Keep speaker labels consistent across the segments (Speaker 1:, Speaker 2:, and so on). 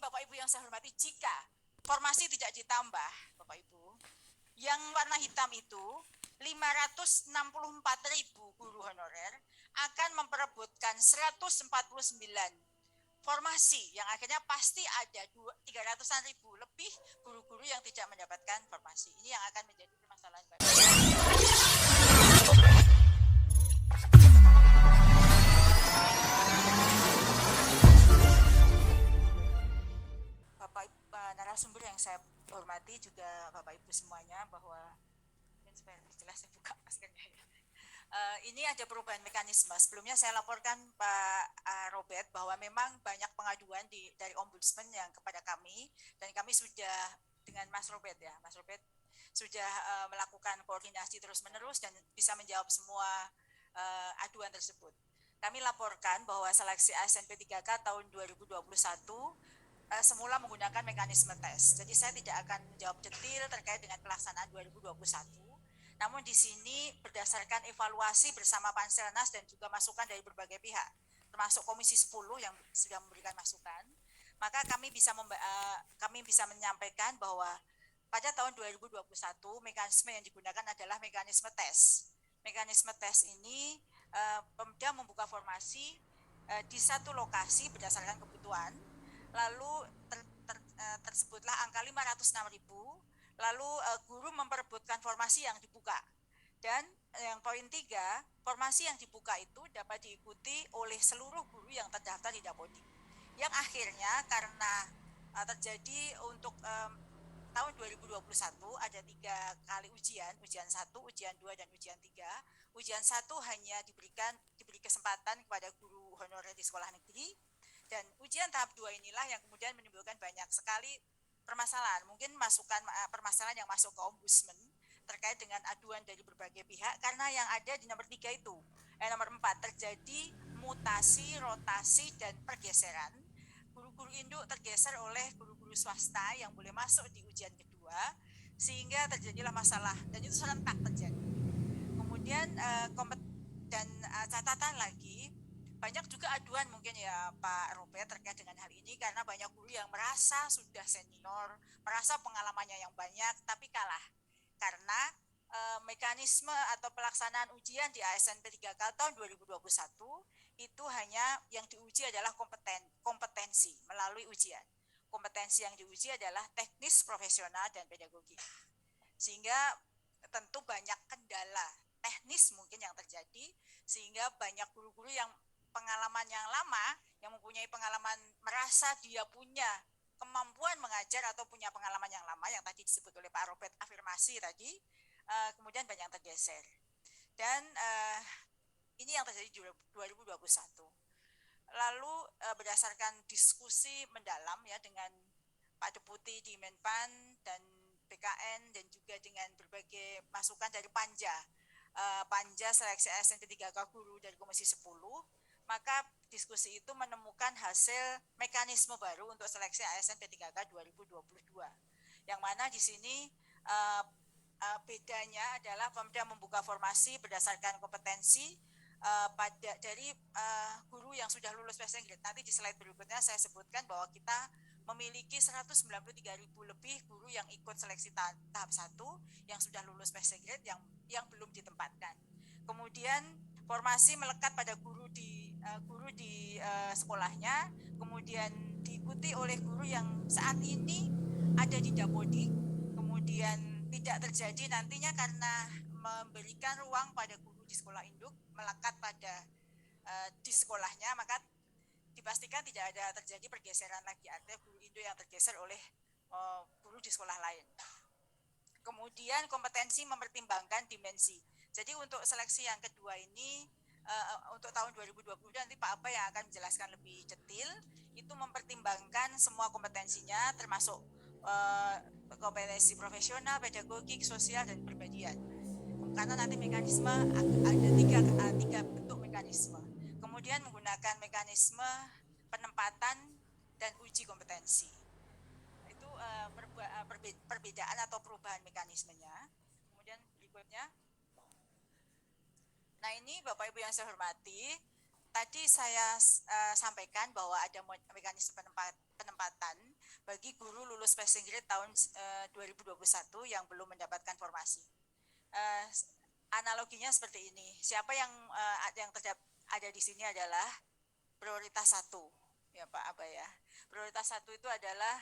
Speaker 1: Bapak Ibu yang saya hormati, jika formasi tidak ditambah, Bapak Ibu, yang warna hitam itu 564.000 guru honorer akan memperebutkan 149 formasi yang akhirnya pasti ada 300-an ribu lebih guru-guru yang tidak mendapatkan formasi. Ini yang akan menjadi permasalahan baru. Bapak narasumber yang saya hormati, juga Bapak Ibu semuanya, bahwa supaya lebih jelas saya buka maskernya ya. Ini ada perubahan mekanisme. Sebelumnya saya laporkan Pak Robert bahwa memang banyak pengaduan dari Ombudsman yang kepada kami, dan kami sudah dengan Mas Robert ya, Mas Robert sudah melakukan koordinasi terus-menerus dan bisa menjawab semua aduan tersebut. Kami laporkan bahwa seleksi ASN P3K tahun 2021 semula menggunakan mekanisme tes. Jadi saya tidak akan menjawab detail terkait dengan pelaksanaan 2021. Namun di sini berdasarkan evaluasi bersama Panselnas dan juga masukan dari berbagai pihak, termasuk Komisi 10 yang sudah memberikan masukan, maka kami bisa menyampaikan bahwa pada tahun 2021 mekanisme yang digunakan adalah mekanisme tes. Mekanisme tes ini Pemda membuka formasi di satu lokasi berdasarkan kebutuhan, lalu tersebutlah angka 506.000. Lalu guru memperebutkan formasi yang dibuka. Dan yang poin 3, formasi yang dibuka itu dapat diikuti oleh seluruh guru yang terdaftar di Dapodik. Yang akhirnya karena terjadi untuk tahun 2021 ada 3 kali ujian 1, ujian 2, dan ujian 3. Ujian 1 hanya diberi kesempatan kepada guru honorer di sekolah negeri, dan ujian tahap 2 inilah yang kemudian menimbulkan banyak sekali permasalahan, mungkin permasalahan yang masuk ke Ombudsman terkait dengan aduan dari berbagai pihak, karena yang ada di nomor 3 itu, nomor 4, terjadi mutasi, rotasi, dan pergeseran. Guru-guru induk tergeser oleh guru-guru swasta yang boleh masuk di ujian kedua, sehingga terjadilah masalah, dan itu serentak terjadi. Kemudian dan catatan lagi, banyak juga aduan mungkin ya Pak Robert terkait dengan hal ini, karena banyak guru yang merasa sudah senior, merasa pengalamannya yang banyak, tapi kalah karena mekanisme atau pelaksanaan ujian di ASN P3K tahun 2021 itu hanya yang diuji adalah kompetensi melalui ujian. Kompetensi yang diuji adalah teknis, profesional, dan pedagogi. Sehingga tentu banyak kendala teknis mungkin yang terjadi, sehingga banyak guru-guru yang pengalaman yang lama, yang mempunyai pengalaman, merasa dia punya kemampuan mengajar atau punya pengalaman yang lama, yang tadi disebut oleh Pak Robert afirmasi tadi, kemudian banyak yang tergeser. Dan ini yang terjadi di 2021. Lalu berdasarkan diskusi mendalam ya dengan Pak Deputi di Menpan dan BKN, dan juga dengan berbagai masukan dari Panja Seleksi ASN P3K Guru dari Komisi 10, maka diskusi itu menemukan hasil mekanisme baru untuk seleksi ASN P3K 2022. Yang mana di sini bedanya adalah Pemda membuka formasi berdasarkan kompetensi dari guru yang sudah lulus passing grade. Nanti di slide berikutnya saya sebutkan bahwa kita memiliki 193.000 lebih guru yang ikut seleksi tahap 1 yang sudah lulus passing grade yang belum ditempatkan. Kemudian formasi melekat pada guru di sekolahnya, kemudian diikuti oleh guru yang saat ini ada di Dapodik, kemudian tidak terjadi nantinya karena memberikan ruang pada guru di sekolah induk melekat pada di sekolahnya, maka dipastikan tidak ada terjadi pergeseran lagi, ada guru induk yang tergeser oleh guru di sekolah lain. Kemudian kompetensi mempertimbangkan dimensi. Jadi untuk seleksi yang kedua ini untuk tahun 2020 nanti Pak Apa yang akan menjelaskan lebih detail, itu mempertimbangkan semua kompetensinya termasuk kompetensi profesional, pedagogik, sosial, dan kepribadian. Karena nanti mekanisme ada tiga bentuk mekanisme. Kemudian menggunakan mekanisme penempatan dan uji kompetensi. Itu perbedaan atau perubahan mekanismenya. Kemudian berikutnya. Nah ini Bapak Ibu yang saya hormati, tadi saya sampaikan bahwa ada mekanisme penempatan bagi guru lulus passing grade tahun 2021 yang belum mendapatkan formasi. Analoginya seperti ini. Siapa yang ada di sini adalah prioritas 1, ya Pak Aba ya. Prioritas 1 itu adalah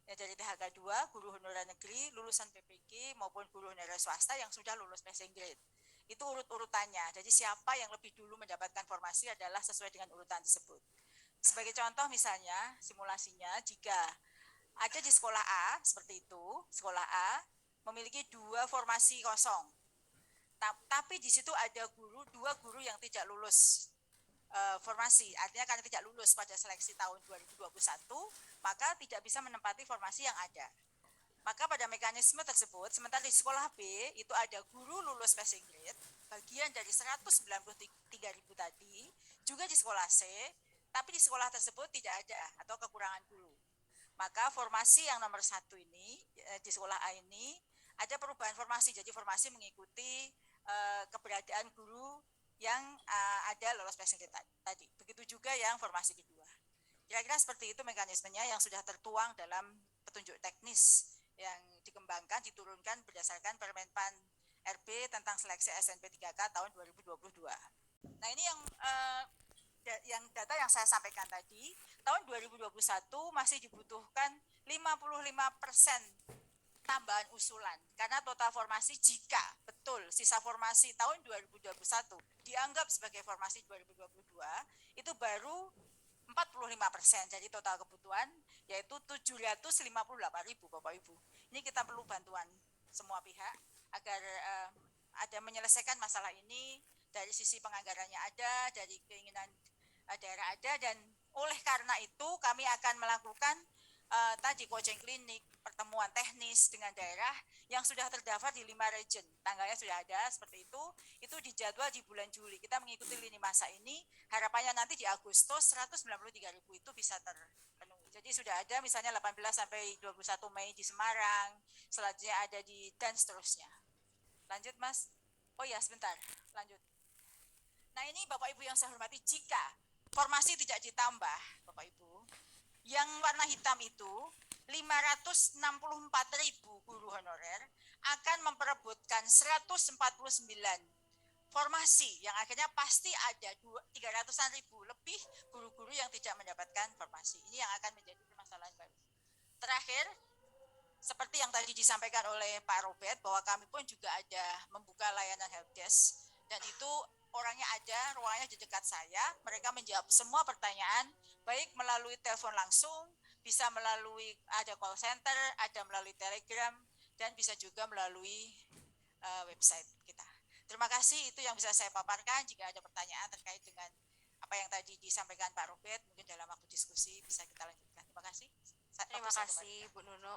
Speaker 1: ya dari THK 2, guru honorer negeri, lulusan PPG maupun guru honorer swasta yang sudah lulus passing grade. Itu urut-urutannya. Jadi siapa yang lebih dulu mendapatkan formasi adalah sesuai dengan urutan tersebut. Sebagai contoh misalnya simulasinya, jika ada di sekolah A seperti itu, sekolah A memiliki 2 formasi kosong, tapi di situ ada dua guru yang tidak lulus formasi, artinya karena tidak lulus pada seleksi tahun 2021, maka tidak bisa menempati formasi yang ada. Maka pada mekanisme tersebut, sementara di sekolah B itu ada guru lulus passing grade, bagian dari 193.000 tadi, juga di sekolah C, tapi di sekolah tersebut tidak ada atau kekurangan guru. Maka formasi yang nomor 1 ini, di sekolah A ini, ada perubahan formasi, jadi formasi mengikuti keberadaan guru yang ada lolos passing grade tadi. Begitu juga yang formasi kedua. Kira-kira seperti itu mekanismenya yang sudah tertuang dalam petunjuk teknis yang dikembangkan, diturunkan berdasarkan Permenpan RB tentang seleksi SNP 3K tahun 2022. Nah ini yang data yang saya sampaikan tadi, tahun 2021 masih dibutuhkan 55% tambahan usulan karena total formasi jika betul sisa formasi tahun 2021 dianggap sebagai formasi 2022 itu baru 45%, jadi total kebutuhan yaitu 758.000 Bapak Ibu. Ini kita perlu bantuan semua pihak agar ada menyelesaikan masalah ini, dari sisi penganggarannya ada, dari keinginan daerah ada, dan oleh karena itu kami akan melakukan tadi coaching klinik, pertemuan teknis dengan daerah yang sudah terdaftar di 5 region, tanggalnya sudah ada seperti itu dijadwal di bulan Juli. Kita mengikuti lini masa ini, harapannya nanti di Agustus 193.000 itu bisa terpenuhi. Jadi sudah ada misalnya 18 sampai 21 Mei di Semarang, selanjutnya ada di dan seterusnya. Lanjut Mas. Oh ya sebentar, lanjut. Nah ini Bapak Ibu yang saya hormati, jika formasi tidak ditambah Bapak Ibu, yang warna hitam itu 564.000 guru honorer akan memperebutkan 149 formasi yang akhirnya pasti ada 300-an ribu lebih guru-guru yang tidak mendapatkan formasi. Ini yang akan menjadi permasalahan baru. Terakhir, seperti yang tadi disampaikan oleh Pak Robert, bahwa kami pun juga ada membuka layanan helpdesk, dan itu orangnya ada, ruangnya di dekat saya. Mereka menjawab semua pertanyaan, baik melalui telepon langsung, bisa melalui ada call center, ada melalui telegram, dan bisa juga melalui website kita. Terima kasih, itu yang bisa saya paparkan. Jika ada pertanyaan terkait dengan apa yang tadi disampaikan Pak Robert, mungkin dalam waktu diskusi bisa kita lanjutkan. Terima kasih.
Speaker 2: Terima kasih Bu Nunu.